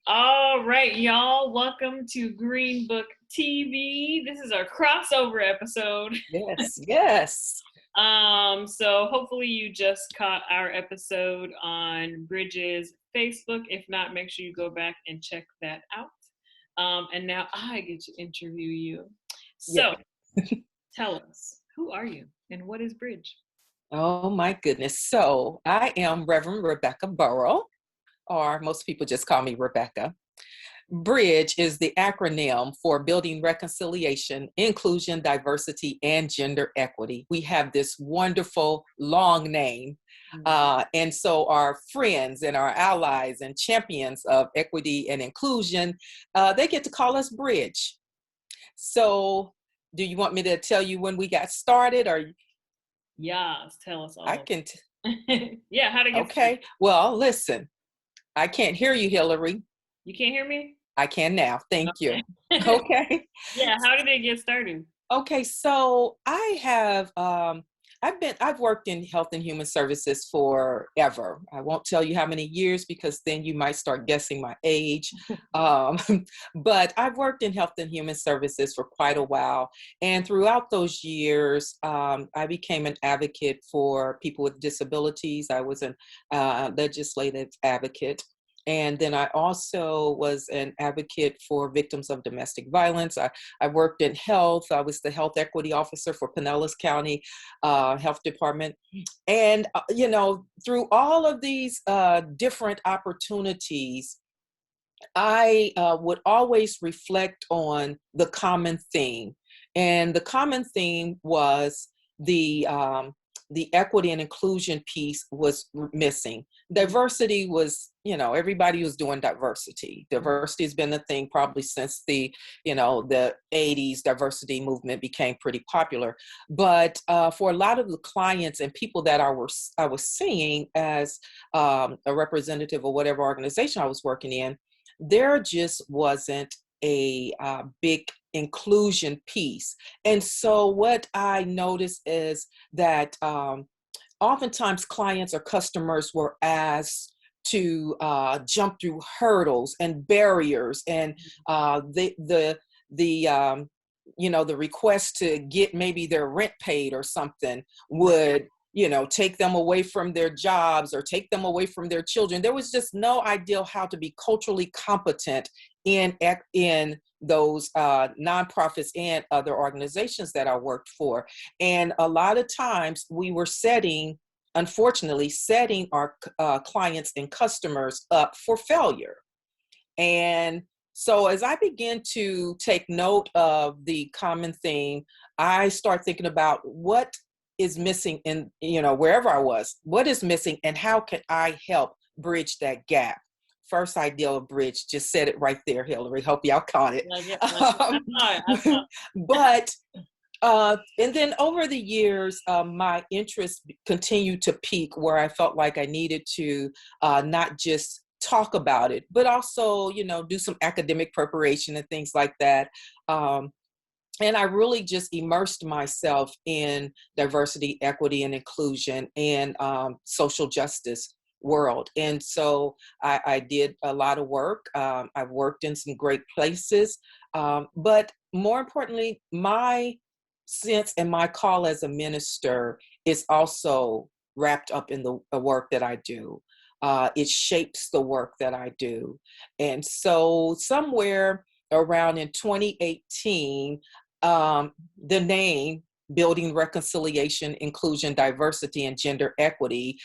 All right, y'all. Welcome to Green Book TV. This is our crossover episode. Yes, yes. So hopefully you just caught our episode on Bridges Facebook. If not, make sure you go back and check that out. And now I get to interview you. Yeah. So tell us, who are you and what is Bridge? Oh my goodness. So I am Reverend Rebecca Burrow, or most people just call me Rebecca. Bridge is the acronym for Building Reconciliation, Inclusion, Diversity, and Gender Equity. We have this wonderful long name. And so our friends and our allies and champions of equity and inclusion, they get to call us Bridge. So do you want me to tell you when we got started, or Yeah, tell us I all. can? Yeah, how to get Okay. Well, listen, I can't hear you, Hillary. You can't hear me? I can now. Thank you. Okay. Okay. Yeah, how did it get started? Okay. So I have, I've worked in health and human services forever. I won't tell you how many years because then you might start guessing my age. Um, but I've worked in health and human services for quite a while. And throughout those years, I became an advocate for people with disabilities. I was a legislative advocate. And then I also was an advocate for victims of domestic violence. I worked in health. I was the health equity officer for Pinellas County Health Department. And, through all of these different opportunities, I would always reflect on the common theme. And the common theme was the equity and inclusion piece was missing. Diversity was, everybody was doing diversity. Diversity has been a thing probably since the 80s. Diversity movement became pretty popular. But for a lot of the clients and people that I was seeing as a representative of whatever organization I was working in, there just wasn't a big inclusion piece. And so what I noticed is that oftentimes clients or customers were asked to jump through hurdles and barriers, and the request to get maybe their rent paid or something would take them away from their jobs or take them away from their children. There was just no idea how to be culturally competent in those nonprofits and other organizations that I worked for. And a lot of times we were unfortunately setting our clients and customers up for failure. And so as I began to take note of the common theme, I start thinking about what is missing in, wherever I was, what is missing and how can I help bridge that gap? First idea of bridge, just said it right there, Hillary. Hope y'all caught it. But and then over the years, my interest continued to peak where I felt like I needed to not just talk about it, but also, do some academic preparation and things like that. And I really just immersed myself in diversity, equity, and inclusion and social justice world. And so I did a lot of work. I've worked in some great places. But more importantly, my sense and my call as a minister is also wrapped up in the work that I do. It shapes the work that I do. And so somewhere around in 2018, the name Building Reconciliation, Inclusion, Diversity, and Gender Equity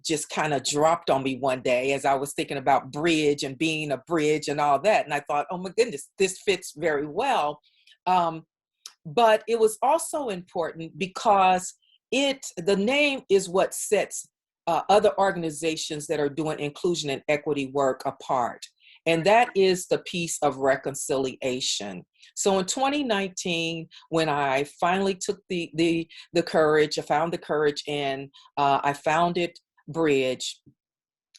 just kind of dropped on me one day as I was thinking about bridge and being a bridge and all that. And I thought, oh my goodness, this fits very well. But it was also important because the name is what sets other organizations that are doing inclusion and equity work apart. And that is the piece of reconciliation. So in 2019, when I finally took the courage, I found the courage and I founded Bridge,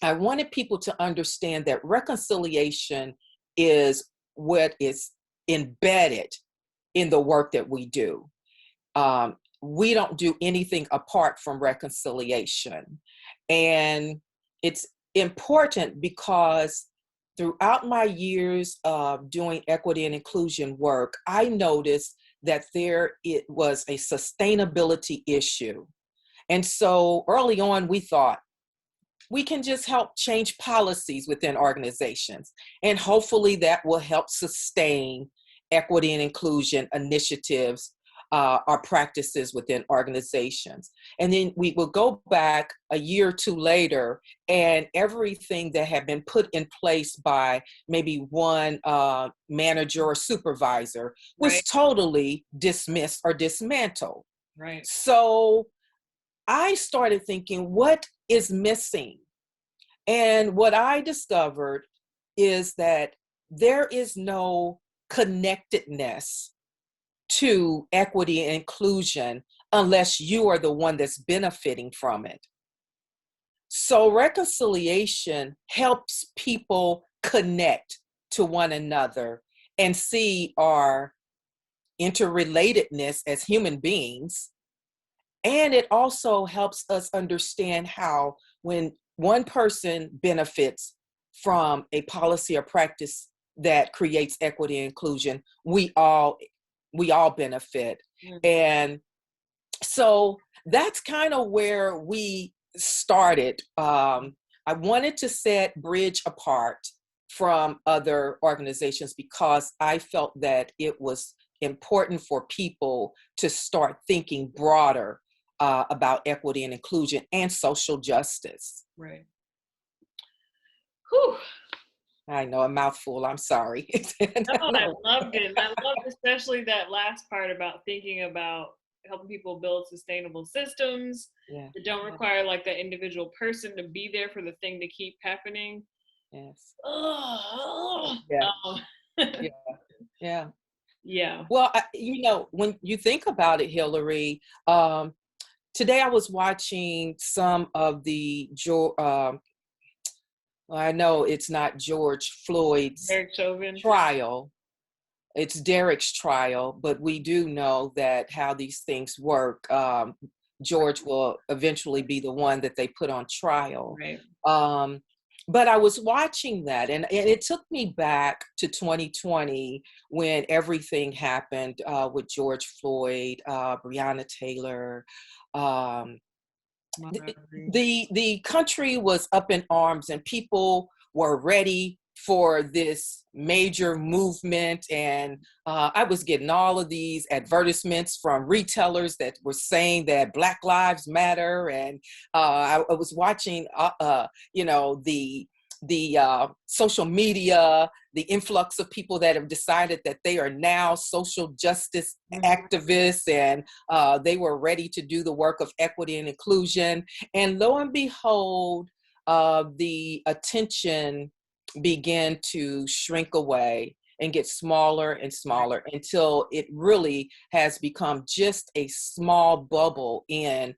I wanted people to understand that reconciliation is what is embedded in the work that we do. We don't do anything apart from reconciliation. And it's important because throughout my years of doing equity and inclusion work, I noticed that it was a sustainability issue. And so early on, we thought we can just help change policies within organizations. And hopefully that will help sustain equity and inclusion initiatives or practices within organizations. And then we will go back a year or two later, and everything that had been put in place by maybe one manager or supervisor was Right. totally dismissed or dismantled. Right. So I started thinking, what is missing? And what I discovered is that there is no connectedness to equity and inclusion unless you are the one that's benefiting from it. So reconciliation helps people connect to one another and see our interrelatedness as human beings. And it also helps us understand how when one person benefits from a policy or practice that creates equity and inclusion, we all benefit. Mm-hmm. And so that's kind of where we started. I wanted to set Bridge apart from other organizations because I felt that it was important for people to start thinking broader about equity and inclusion and social justice. Right. Whew. I know, a mouthful. I'm sorry. No, I loved it. And I loved especially that last part about thinking about helping people build sustainable systems that don't require like that individual person to be there for the thing to keep happening. Yes. Oh. Yeah. Yeah. Well, when you think about it, Hillary, today I was watching some of the I know it's not George Floyd's trial. It's Derek's trial, but we do know that how these things work. George will eventually be the one that they put on trial. Right. But I was watching that, and it took me back to 2020 when everything happened with George Floyd, Breonna Taylor. The country was up in arms, and people were ready for this major movement. And I was getting all of these advertisements from retailers that were saying that Black Lives Matter. And I was watching, the social media, the influx of people that have decided that they are now social justice activists, and they were ready to do the work of equity and inclusion. And lo and behold, the attention began to shrink away and get smaller and smaller until it really has become just a small bubble in,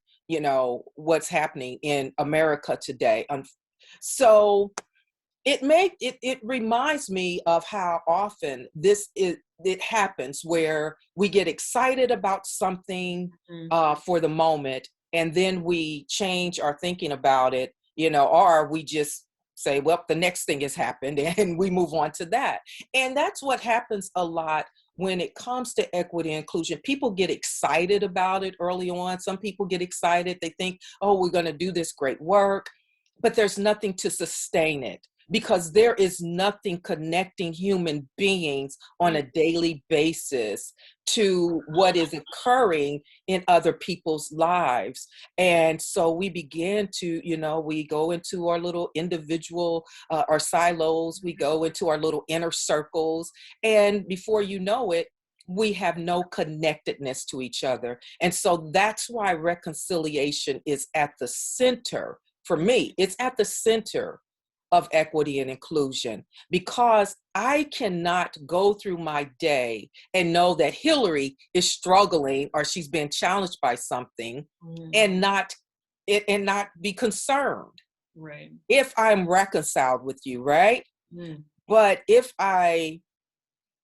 what's happening in America today. So it reminds me of how often it happens, where we get excited about something for the moment, and then we change our thinking about it, or we just say, well, the next thing has happened, and we move on to that. And that's what happens a lot when it comes to equity and inclusion. People get excited about it early on. Some people get excited. They think, oh, we're going to do this great work, but there's nothing to sustain it, because there is nothing connecting human beings on a daily basis to what is occurring in other people's lives. And so we begin to, we go into our little individual, our silos, we go into our little inner circles, and before you know it, we have no connectedness to each other. And so that's why reconciliation is at the center. For me, it's at the center of equity and inclusion, because I cannot go through my day and know that Hillary is struggling or she's been challenged by something and not be concerned. Right. If I'm reconciled with you, right? But if I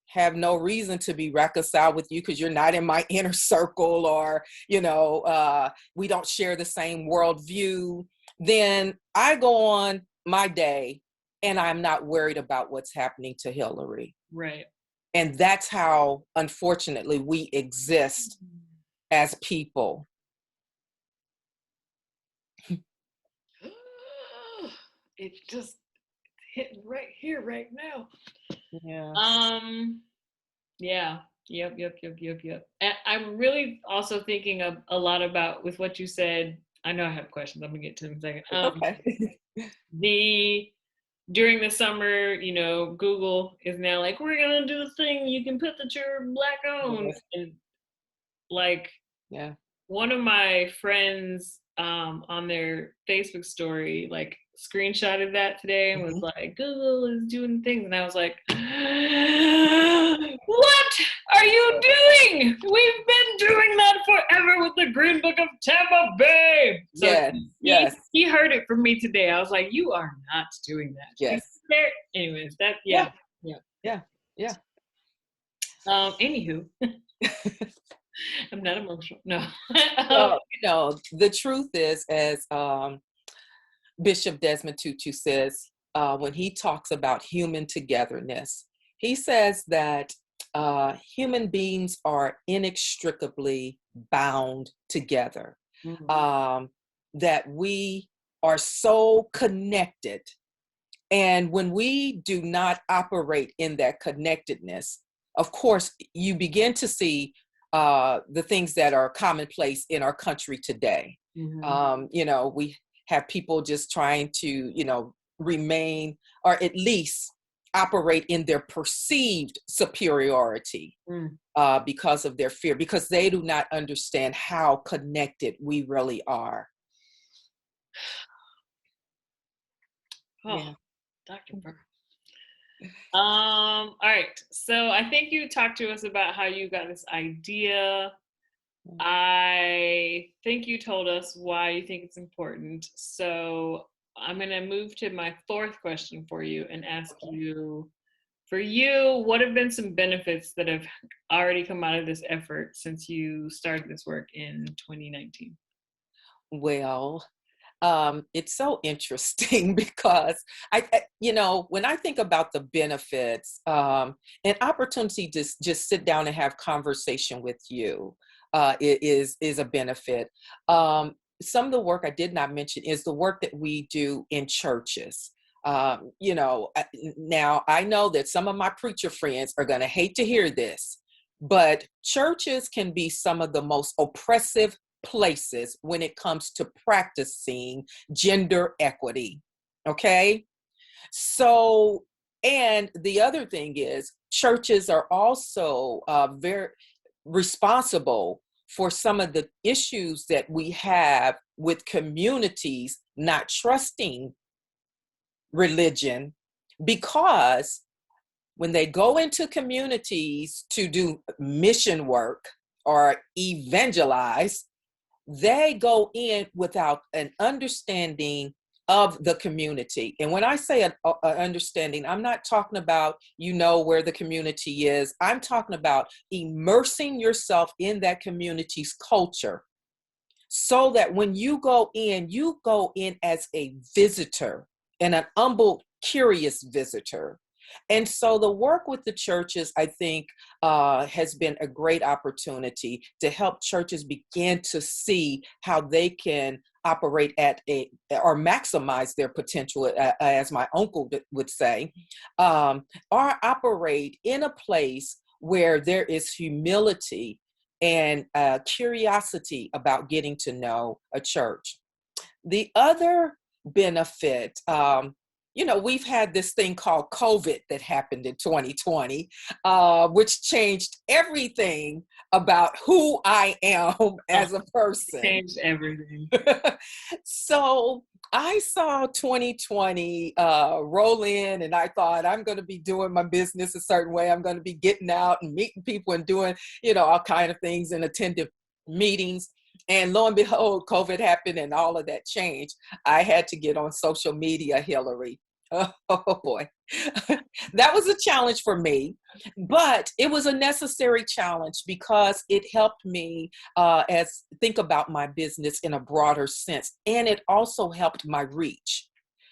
have no reason to be reconciled with you because you're not in my inner circle, or, we don't share the same worldview, then I go on my day and I'm not worried about what's happening to Hillary. Right. And that's how, unfortunately, we exist as people. It just hitting right here, right now. Yeah. Yeah. Yep. And I'm really also thinking of a lot about with what you said. I know I have questions. I'm gonna get to them in a second. Okay. During the summer, Google is now like, we're gonna do a thing. You can put that you're Black owned, Yes. and like Yeah. one of my friends on their Facebook story like screenshotted that today and was like, Google is doing things, and I was like, what are you doing? We've been doing that forever with the Green Book of Tampa Bay. So Yes. he heard it from me today. I was like, you are not doing that. Yes. Anyways, that Yeah. Anywho. I'm not emotional. No. Well, the truth is, as Bishop Desmond Tutu says, when he talks about human togetherness, he says that human beings are inextricably bound together, that we are so connected. And when we do not operate in that connectedness, of course, you begin to see the things that are commonplace in our country today. We have people just trying to, remain or at least operate in their perceived superiority because of their fear, because they do not understand how connected we really are. Yeah. Dr. Burrow. All right. So I think you talked to us about how you got this idea. I think you told us why you think it's important. So I'm going to move to my fourth question for you and ask you, for you, what have been some benefits that have already come out of this effort since you started this work in 2019? Well, it's so interesting because when I think about the benefits, an opportunity to just sit down and have conversation with you is a benefit. Some of the work I did not mention is the work that we do in churches. Now I know that some of my preacher friends are going to hate to hear this, but churches can be some of the most oppressive places when it comes to practicing gender equity. Okay. So, and the other thing is, churches are also very responsible for some of the issues that we have with communities not trusting religion, because when they go into communities to do mission work or evangelize, they go in without an understanding of the community. And when I say an understanding, I'm not talking about, where the community is. I'm talking about immersing yourself in that community's culture, so that when you go in as a visitor, and an humble, curious visitor. And so the work with the churches, I think, has been a great opportunity to help churches begin to see how they can operate or maximize their potential, as my uncle would say, or operate in a place where there is humility and curiosity about getting to know a church. The other benefit, we've had this thing called COVID that happened in 2020, which changed everything about who I am as a person. Changed everything. So I saw 2020 roll in, and I thought, I'm going to be doing my business a certain way. I'm going to be getting out and meeting people and doing, all kind of things and attending meetings. And lo and behold, COVID happened and all of that changed. I had to get on social media, Hillary. Oh boy. That was a challenge for me, but it was a necessary challenge because it helped me think about my business in a broader sense. And it also helped my reach,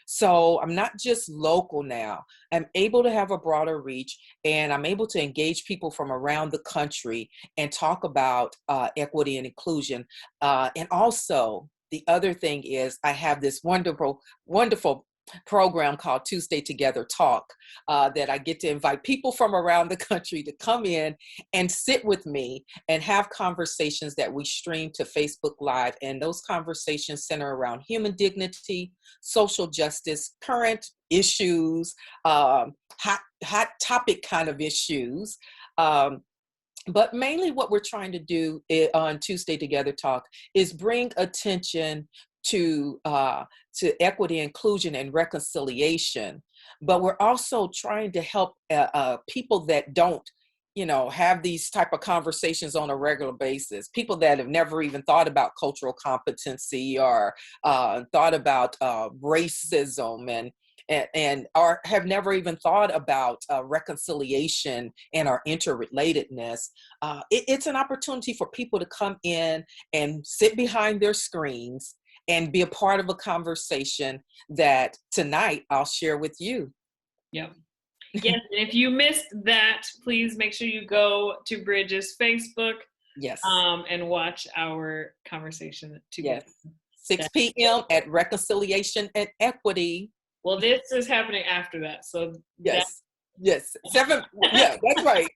So I'm not just local now. I'm able to have a broader reach, and I'm able to engage people from around the country and talk about equity and inclusion. And also, the other thing is I have this wonderful, wonderful program called Tuesday Together Talk that I get to invite people from around the country to come in and sit with me and have conversations that we stream to Facebook Live. And those conversations center around human dignity, social justice, current issues, hot topic kind of issues. But mainly what we're trying to do on Tuesday Together Talk is bring attention to equity, inclusion, and reconciliation. But we're also trying to help people that don't, have these type of conversations on a regular basis. People that have never even thought about cultural competency or thought about racism and or have never even thought about reconciliation and our interrelatedness. It's an opportunity for people to come in and sit behind their screens and be a part of a conversation that tonight I'll share with you. Yep. Yes, and if you missed that, please make sure you go to Bridges Facebook. Yes. And watch our conversation together. Yes. 6 p.m. at Reconciliation and Equity. Well, this is happening after that, so yes. 7. Yeah, that's right.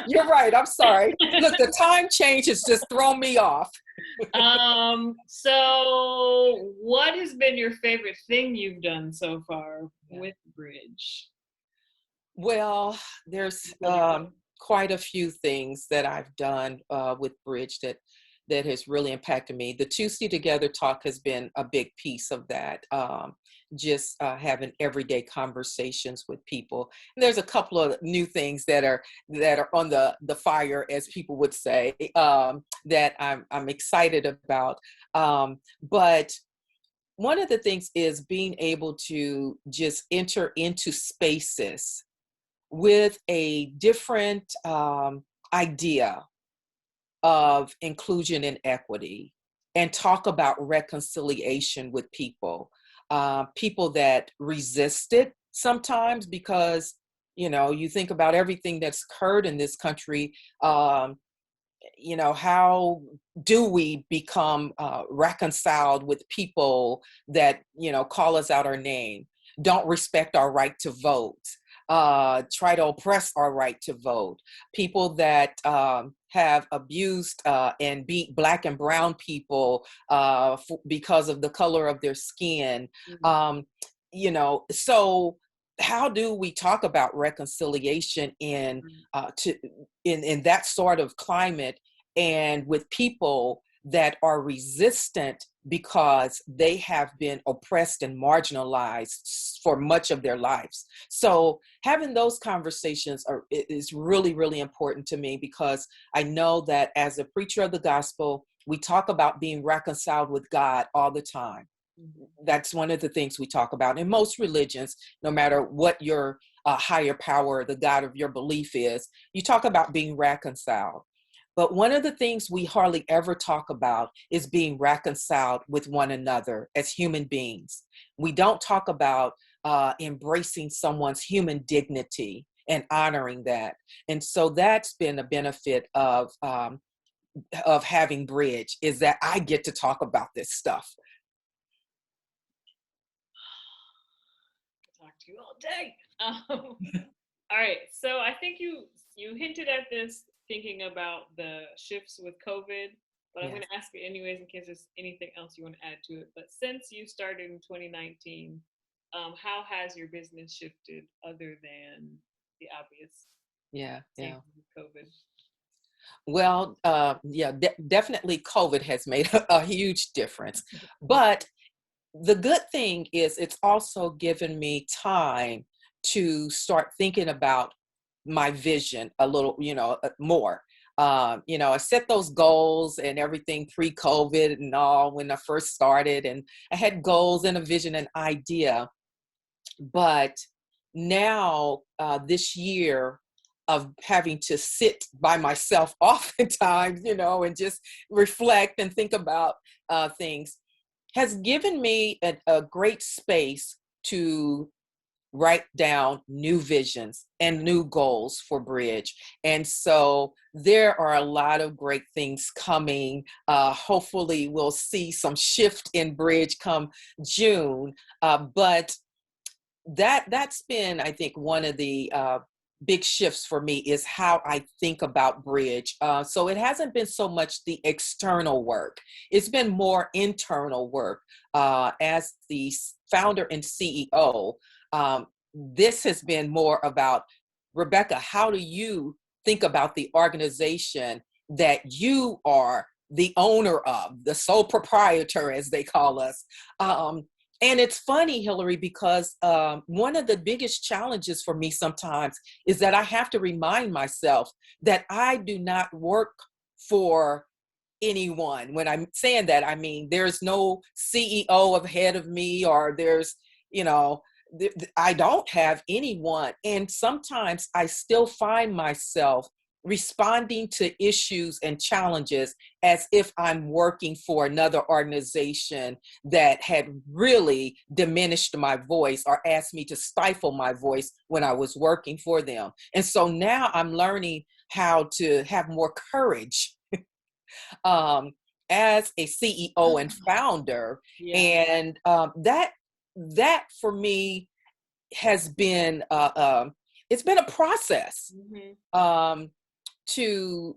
You're right. I'm sorry. Look, the time change has just thrown me off. So what has been your favorite thing you've done so far with Bridge? Well, there's quite a few things that I've done with Bridge that has really impacted me. The Tuesday Together Talk has been a big piece of that. Just having everyday conversations with people. And there's a couple of new things that are on the fire, as people would say, that I'm excited about. But one of the things is being able to just enter into spaces with a different idea of inclusion and equity and talk about reconciliation with people. People that resist it sometimes because, you think about everything that's occurred in this country. How do we become reconciled with people that, call us out our name, don't respect our right to vote, try to oppress our right to vote, people that have abused and beat Black and brown people because of the color of their skin. So how do we talk about reconciliation in that sort of climate and with people that are resistant because they have been oppressed and marginalized for much of their lives? So having those conversations is really, really important to me, because I know that as a preacher of the gospel, we talk about being reconciled with God all the time. That's one of the things we talk about in most religions, no matter what your higher power, the God of your belief is, you talk about being reconciled. But one of the things we hardly ever talk about is being reconciled with one another as human beings. We don't talk about embracing someone's human dignity and honoring that. And so that's been a benefit of having Bridge, is that I get to talk about this stuff. Talk to you all day. All right, so I think you hinted at this, thinking about the shifts with COVID, but I'm going to ask it anyways in case there's anything else you want to add to it. But since you started in 2019, how has your business shifted other than the obvious? COVID. Well, definitely COVID has made a huge difference. But the good thing is it's also given me time to start thinking about my vision a little, more. I set those goals and everything pre-COVID and all when I first started, and I had goals and a vision and idea. But now this year of having to sit by myself oftentimes, and just reflect and think about things, has given me a great space to write down new visions and new goals for Bridge. And so there are a lot of great things coming. Hopefully we'll see some shift in Bridge come June. But that's been, I think, one of the big shifts for me is how I think about Bridge. So it hasn't been so much the external work. It's been more internal work. As the founder and CEO, this has been more about, Rebecca, how do you think about the organization that you are the owner of, the sole proprietor, as they call us? And it's funny, Hillary, because one of the biggest challenges for me sometimes is that I have to remind myself that I do not work for anyone. When I'm saying that, I mean, there's no CEO ahead of me, or there's, I don't have anyone. And sometimes I still find myself responding to issues and challenges as if I'm working for another organization that had really diminished my voice or asked me to stifle my voice when I was working for them. And so now I'm learning how to have more courage as a CEO and founder. Yeah. And that for me has been it's been a process. To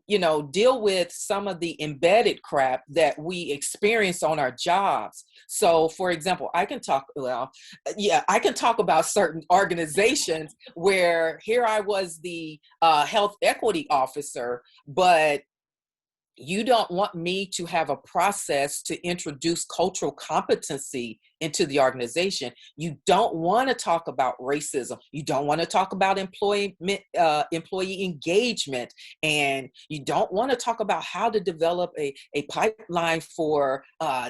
deal with some of the embedded crap that we experience on our jobs. So for example, I can talk about certain organizations where here I was the health equity officer, but you don't want me to have a process to introduce cultural competency into the organization. You don't want to talk about racism. You don't want to talk about employee engagement. And you don't want to talk about how to develop a pipeline for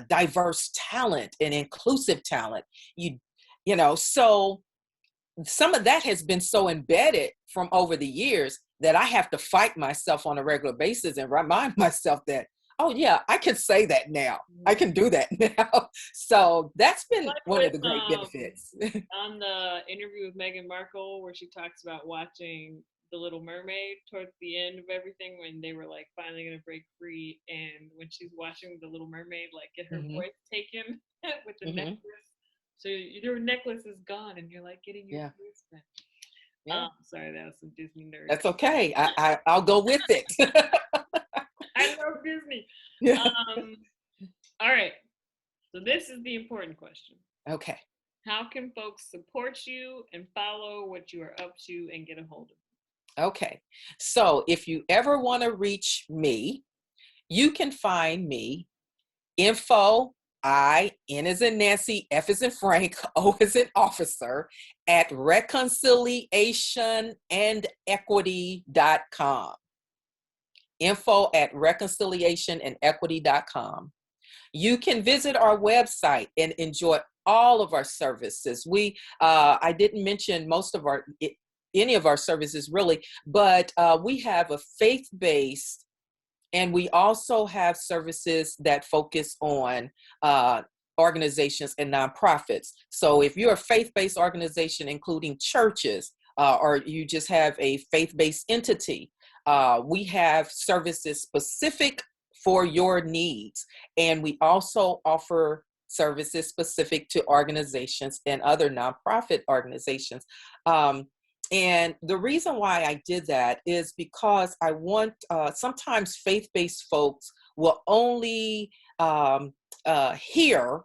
diverse talent and inclusive talent. So some of that has been so embedded from over the years that I have to fight myself on a regular basis and remind myself that, oh yeah, I can say that now. I can do that now. So that's been one of the great benefits. On the interview with Meghan Markle, where she talks about watching The Little Mermaid towards the end of everything, when they were like finally going to break free, and when she's watching The Little Mermaid like get her voice taken with the necklace. So your necklace is gone, and you're like getting your voice back. Yeah. Sorry, that was some Disney nerd. That's okay. I'll go with it. I love Disney. Yeah. All right. So this is the important question. Okay. How can folks support you and follow what you are up to and get a hold of you? Okay. So if you ever want to reach me, you can find me info, N as in Nancy, F as in Frank, O as in officer, at reconciliationandequity.com. Info at reconciliationandequity.com. You can visit our website and enjoy all of our services. I didn't mention any of our services really, but we have a faith-based, and we also have services that focus on organizations and nonprofits. So if you're a faith-based organization, including churches, or you just have a faith-based entity, we have services specific for your needs. And we also offer services specific to organizations and other nonprofit organizations. And the reason why I did that is because I want, sometimes faith-based folks will only hear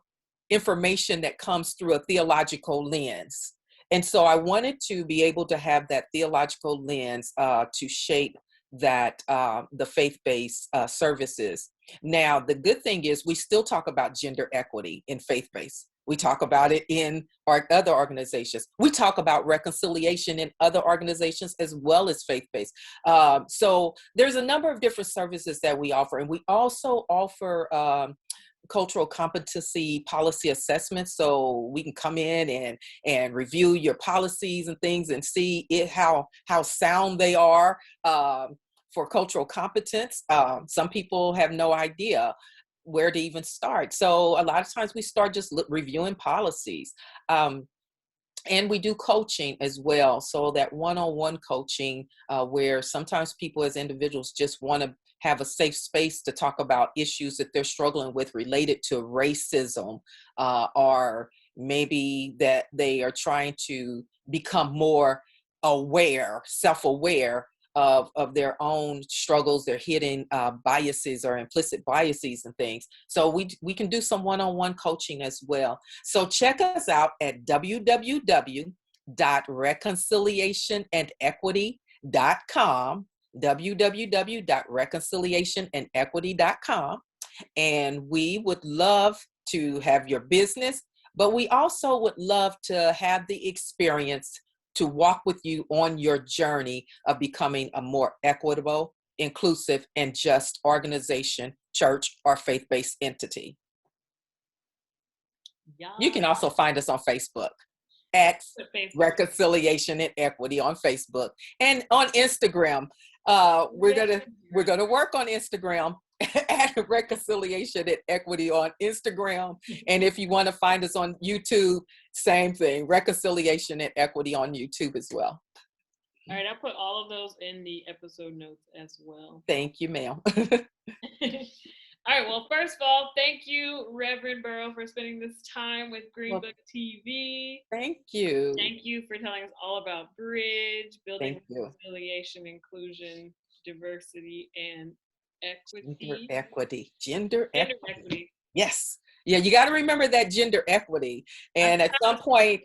information that comes through a theological lens. And so I wanted to be able to have that theological lens to shape that the faith-based services. Now, the good thing is we still talk about gender equity in faith-based. We talk about it in our other organizations. We talk about reconciliation in other organizations as well as faith-based. So there's a number of different services that we offer. And we also offer cultural competency policy assessments. So we can come in and review your policies and things and see how sound they are for cultural competence. Some people have no idea. where to even start. So a lot of times we start just reviewing policies. And we do coaching as well. So that one-on-one coaching, where sometimes people as individuals just want to have a safe space to talk about issues that they're struggling with related to racism, or maybe that they are trying to become more aware, self-aware of their own struggles, their hidden biases or implicit biases and things. So we can do some one-on-one coaching as well. So check us out at www.reconciliationandequity.com, www.reconciliationandequity.com. And we would love to have your business, but we also would love to have the experience to walk with you on your journey of becoming a more equitable, inclusive, and just organization, church, or faith-based entity. Yeah. You can also find us on Facebook at Facebook. Reconciliation and Equity on Facebook, and on Instagram. We're gonna work on Instagram at Reconciliation and Equity on Instagram. And if you want to find us on YouTube, same thing, Reconciliation and Equity on YouTube as well. All right, I'll put all of those in the episode notes as well. Thank you, ma'am. All right, well, first of all, thank you, Reverend Burrow, for spending this time with Green Book TV. Thank you. Thank you for telling us all about Bridge, building reconciliation, inclusion, diversity, and equity. Gender equity. Yes. Yeah, you got to remember that gender equity. And at some point,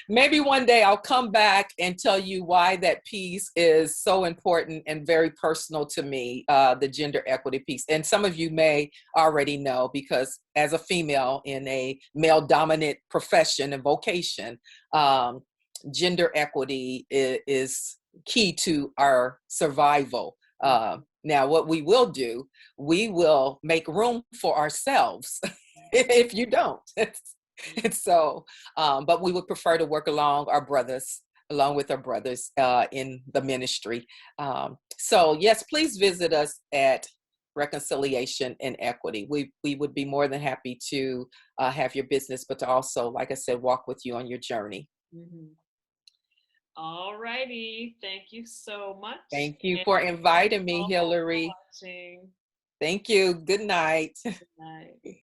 maybe one day I'll come back and tell you why that piece is so important and very personal to me, the gender equity piece. And some of you may already know, because as a female in a male-dominant profession and vocation, gender equity is key to our survival. Now, what we will do, we will make room for ourselves if you don't. And so, but we would prefer to work along with our brothers in the ministry. So yes, please visit us at Reconciliation and Equity. We would be more than happy to have your business, but to also, like I said, walk with you on your journey. Mm-hmm. All righty. Thank you so much. Thank you for inviting me, Hillary. Thank you. Good night. Good night.